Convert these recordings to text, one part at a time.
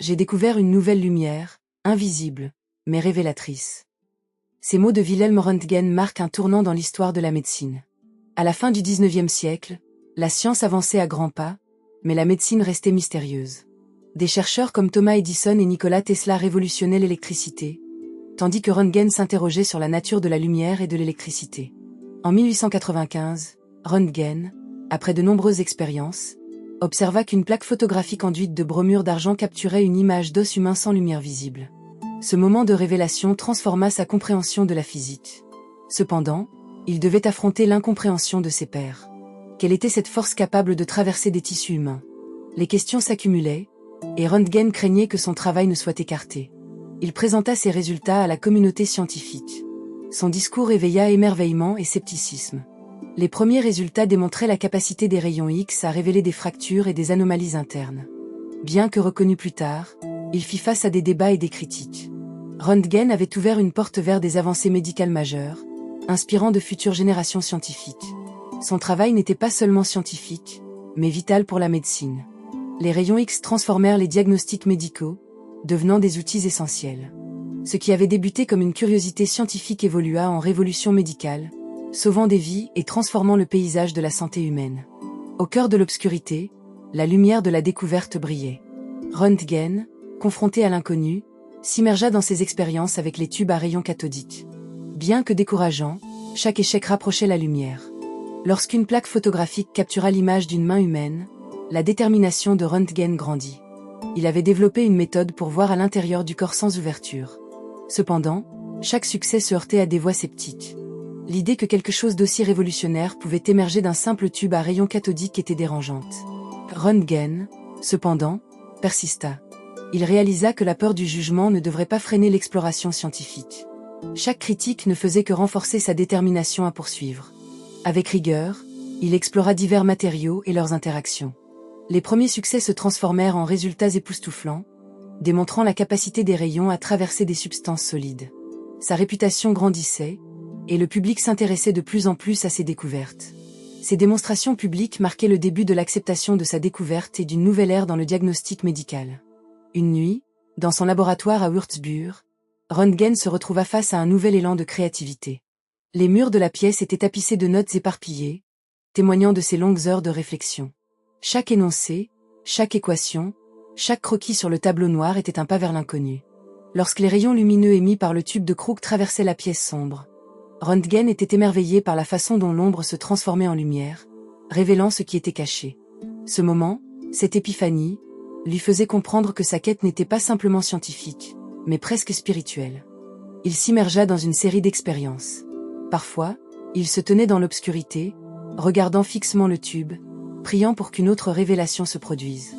j'ai découvert une nouvelle lumière, invisible, mais révélatrice. Ces mots de Wilhelm Röntgen marquent un tournant dans l'histoire de la médecine. À la fin du XIXe siècle, la science avançait à grands pas, mais la médecine restait mystérieuse. Des chercheurs comme Thomas Edison et Nikola Tesla révolutionnaient l'électricité, tandis que Röntgen s'interrogeait sur la nature de la lumière et de l'électricité. En 1895, Röntgen, après de nombreuses expériences, observa qu'une plaque photographique enduite de bromure d'argent capturait une image d'os humain sans lumière visible. Ce moment de révélation transforma sa compréhension de la physique. Cependant, il devait affronter l'incompréhension de ses pairs. Quelle était cette force capable de traverser des tissus humains? Les questions s'accumulaient, et Röntgen craignait que son travail ne soit écarté. Il présenta ses résultats à la communauté scientifique. Son discours éveilla émerveillement et scepticisme. Les premiers résultats démontraient la capacité des rayons X à révéler des fractures et des anomalies internes. Bien que reconnu plus tard, il fit face à des débats et des critiques. Röntgen avait ouvert une porte vers des avancées médicales majeures, inspirant de futures générations scientifiques. Son travail n'était pas seulement scientifique, mais vital pour la médecine. Les rayons X transformèrent les diagnostics médicaux, devenant des outils essentiels. Ce qui avait débuté comme une curiosité scientifique évolua en révolution médicale, sauvant des vies et transformant le paysage de la santé humaine. Au cœur de l'obscurité, la lumière de la découverte brillait. Röntgen, confronté à l'inconnu, s'immergea dans ses expériences avec les tubes à rayons cathodiques. Bien que décourageant, chaque échec rapprochait la lumière. Lorsqu'une plaque photographique captura l'image d'une main humaine, la détermination de Röntgen grandit. Il avait développé une méthode pour voir à l'intérieur du corps sans ouverture. Cependant, chaque succès se heurtait à des voix sceptiques. L'idée que quelque chose d'aussi révolutionnaire pouvait émerger d'un simple tube à rayons cathodiques était dérangeante. Röntgen, cependant, persista. Il réalisa que la peur du jugement ne devrait pas freiner l'exploration scientifique. Chaque critique ne faisait que renforcer sa détermination à poursuivre. Avec rigueur, il explora divers matériaux et leurs interactions. Les premiers succès se transformèrent en résultats époustouflants, démontrant la capacité des rayons à traverser des substances solides. Sa réputation grandissait, et le public s'intéressait de plus en plus à ses découvertes. Ces démonstrations publiques marquaient le début de l'acceptation de sa découverte et d'une nouvelle ère dans le diagnostic médical. Une nuit, dans son laboratoire à Würzburg, Röntgen se retrouva face à un nouvel élan de créativité. Les murs de la pièce étaient tapissés de notes éparpillées, témoignant de ses longues heures de réflexion. Chaque énoncé, chaque équation, chaque croquis sur le tableau noir était un pas vers l'inconnu. Lorsque les rayons lumineux émis par le tube de Crookes traversaient la pièce sombre, Röntgen était émerveillé par la façon dont l'ombre se transformait en lumière, révélant ce qui était caché. Ce moment, cette épiphanie, lui faisait comprendre que sa quête n'était pas simplement scientifique, mais presque spirituelle. Il s'immergea dans une série d'expériences. Parfois, il se tenait dans l'obscurité, regardant fixement le tube, priant pour qu'une autre révélation se produise.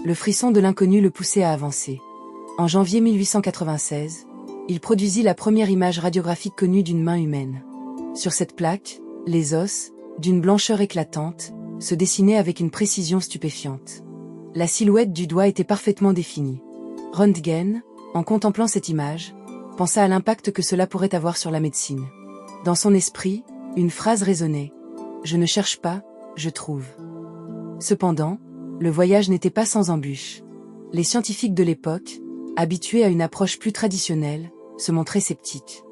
Le frisson de l'inconnu le poussait à avancer. En janvier 1896, il produisit la première image radiographique connue d'une main humaine. Sur cette plaque, les os, d'une blancheur éclatante, se dessinaient avec une précision stupéfiante. La silhouette du doigt était parfaitement définie. Röntgen, en contemplant cette image, pensa à l'impact que cela pourrait avoir sur la médecine. Dans son esprit, une phrase résonnait. « Je ne cherche pas, je trouve ». Cependant, le voyage n'était pas sans embûches. Les scientifiques de l'époque, habitués à une approche plus traditionnelle, se montraient sceptiques.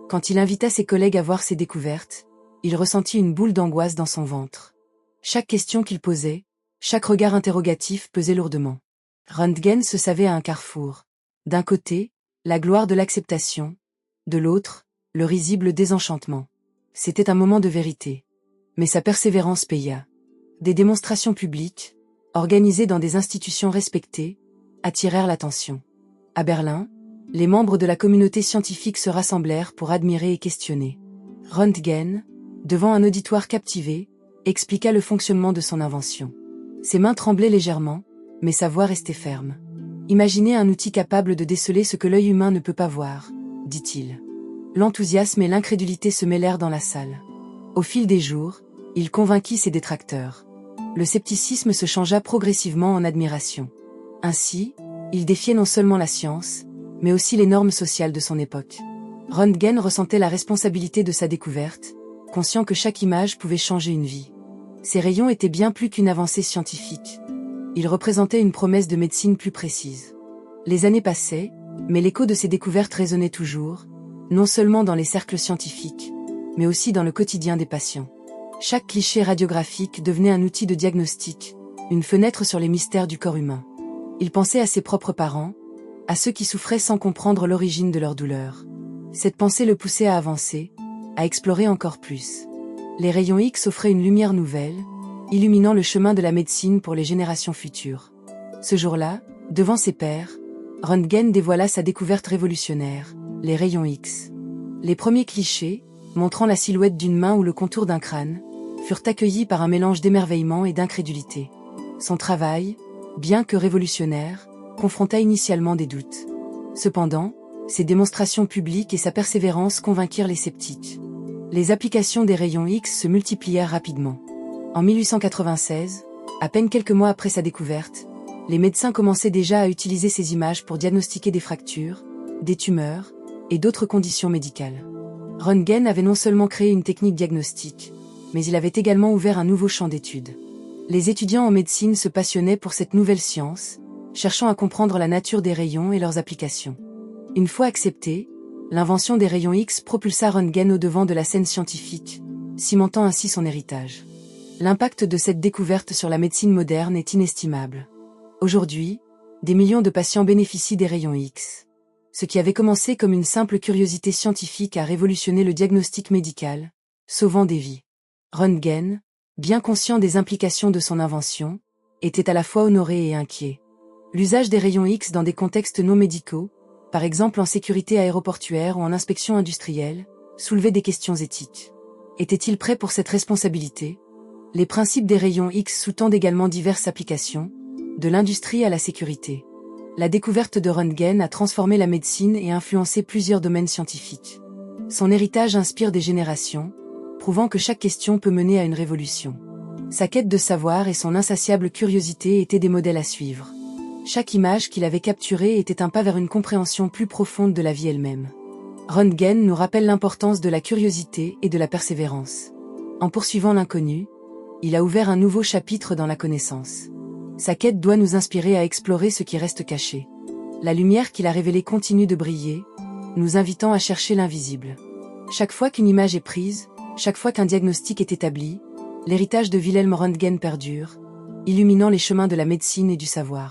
Quand il invita ses collègues à voir ses découvertes, il ressentit une boule d'angoisse dans son ventre. Chaque question qu'il posait, chaque regard interrogatif pesait lourdement. Röntgen se savait à un carrefour. D'un côté, la gloire de l'acceptation, de l'autre, le risible désenchantement. C'était un moment de vérité. Mais sa persévérance paya. Des démonstrations publiques, organisées dans des institutions respectées, attirèrent l'attention. À Berlin, les membres de la communauté scientifique se rassemblèrent pour admirer et questionner. Röntgen, devant un auditoire captivé, expliqua le fonctionnement de son invention. Ses mains tremblaient légèrement, mais sa voix restait ferme. « Imaginez un outil capable de déceler ce que l'œil humain ne peut pas voir, » dit-il. L'enthousiasme et l'incrédulité se mêlèrent dans la salle. Au fil des jours, il convainquit ses détracteurs. Le scepticisme se changea progressivement en admiration. Ainsi, il défiait non seulement la science, mais aussi les normes sociales de son époque. Röntgen ressentait la responsabilité de sa découverte, conscient que chaque image pouvait changer une vie. Ces rayons étaient bien plus qu'une avancée scientifique. Ils représentaient une promesse de médecine plus précise. Les années passaient, mais l'écho de ces découvertes résonnait toujours, non seulement dans les cercles scientifiques, mais aussi dans le quotidien des patients. Chaque cliché radiographique devenait un outil de diagnostic, une fenêtre sur les mystères du corps humain. Il pensait à ses propres parents, à ceux qui souffraient sans comprendre l'origine de leur douleur. Cette pensée le poussait à avancer, à explorer encore plus. Les rayons X offraient une lumière nouvelle, illuminant le chemin de la médecine pour les générations futures. Ce jour-là, devant ses pairs, Röntgen dévoila sa découverte révolutionnaire, les rayons X. Les premiers clichés, montrant la silhouette d'une main ou le contour d'un crâne, furent accueillis par un mélange d'émerveillement et d'incrédulité. Son travail, bien que révolutionnaire, confronta initialement des doutes. Cependant, ses démonstrations publiques et sa persévérance convainquirent les sceptiques. Les applications des rayons X se multiplièrent rapidement. En 1896, à peine quelques mois après sa découverte, les médecins commençaient déjà à utiliser ces images pour diagnostiquer des fractures, des tumeurs et d'autres conditions médicales. Röntgen avait non seulement créé une technique diagnostique, mais il avait également ouvert un nouveau champ d'études. Les étudiants en médecine se passionnaient pour cette nouvelle science, cherchant à comprendre la nature des rayons et leurs applications. Une fois acceptée, l'invention des rayons X propulsa Röntgen au devant de la scène scientifique, cimentant ainsi son héritage. L'impact de cette découverte sur la médecine moderne est inestimable. Aujourd'hui, des millions de patients bénéficient des rayons X. Ce qui avait commencé comme une simple curiosité scientifique a révolutionné le diagnostic médical, sauvant des vies. Röntgen, bien conscient des implications de son invention, était à la fois honoré et inquiet. L'usage des rayons X dans des contextes non médicaux, par exemple en sécurité aéroportuaire ou en inspection industrielle, soulevait des questions éthiques. Était-il prêt pour cette responsabilité? Les principes des rayons X sous-tendent également diverses applications, de l'industrie à la sécurité. La découverte de Röntgen a transformé la médecine et influencé plusieurs domaines scientifiques. Son héritage inspire des générations, prouvant que chaque question peut mener à une révolution. Sa quête de savoir et son insatiable curiosité étaient des modèles à suivre. Chaque image qu'il avait capturée était un pas vers une compréhension plus profonde de la vie elle-même. Röntgen nous rappelle l'importance de la curiosité et de la persévérance. En poursuivant l'inconnu, il a ouvert un nouveau chapitre dans la connaissance. Sa quête doit nous inspirer à explorer ce qui reste caché. La lumière qu'il a révélée continue de briller, nous invitant à chercher l'invisible. Chaque fois qu'une image est prise, chaque fois qu'un diagnostic est établi, l'héritage de Wilhelm Röntgen perdure, illuminant les chemins de la médecine et du savoir.